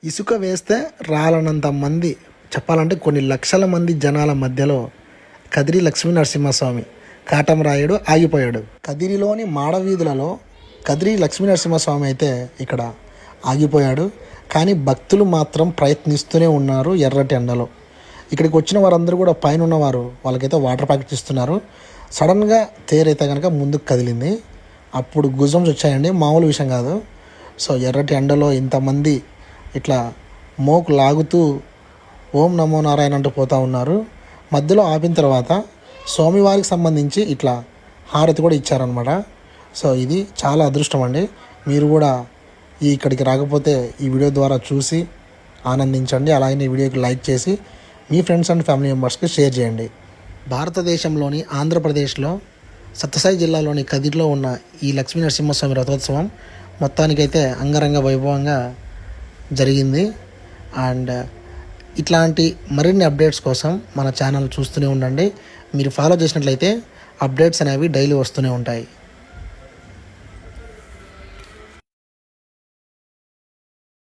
ఇసుక వేస్తే రాలనంత మంది, చెప్పాలంటే కొన్ని లక్షల మంది జనాల మధ్యలో కదిరి లక్ష్మీ నరసింహస్వామి కాటమరాయుడు ఆగిపోయాడు. కదిరిలోని మాడవీధులలో కదిరి లక్ష్మీ నరసింహస్వామి అయితే ఇక్కడ ఆగిపోయాడు. కానీ భక్తులు మాత్రం ప్రయత్నిస్తూనే ఉన్నారు ఎర్రటి ఎండలో. ఇక్కడికి వచ్చిన వారందరూ కూడా పైన ఉన్నవారు వాళ్ళకైతే వాటర్ ప్యాకెట్స్ ఇస్తున్నారు. సడన్గా తేరైతే కనుక ముందుకు కదిలింది. అప్పుడు గుజమ్స్ వచ్చాయండి, మామూలు విషయం కాదు. సో ఎర్రటి ఎండలో ఇంతమంది ఇట్లా మోకు లాగుతూ ఓం నమో నారాయణ అంటూ పోతూ ఉన్నారు. మధ్యలో ఆపిన తర్వాత స్వామివారికి సంబంధించి ఇట్లా హారతి కూడా ఇచ్చారనమాట. సో ఇది చాలా అదృష్టం అండి. మీరు కూడా ఇక్కడికి రాకపోతే ఈ వీడియో ద్వారా చూసి ఆనందించండి. అలాగే ఈ వీడియోకి లైక్ చేసి మీ ఫ్రెండ్స్ అండ్ ఫ్యామిలీ మెంబర్స్కి షేర్ చేయండి. భారతదేశంలోని ఆంధ్రప్రదేశ్లో సత్యసాయి జిల్లాలోని కదిరిలో ఉన్న ఈ లక్ష్మీ నరసింహస్వామి రథోత్సవం మొత్తానికైతే అంగరంగ వైభవంగా జరిగింది. అండ్ ఇట్లాంటి మరిన్ని అప్డేట్స్ కోసం మన ఛానల్ చూస్తూనే ఉండండి. మీరు ఫాలో చేసినట్లయితే అప్డేట్స్ అనేవి డైలీ వస్తూనే ఉంటాయి.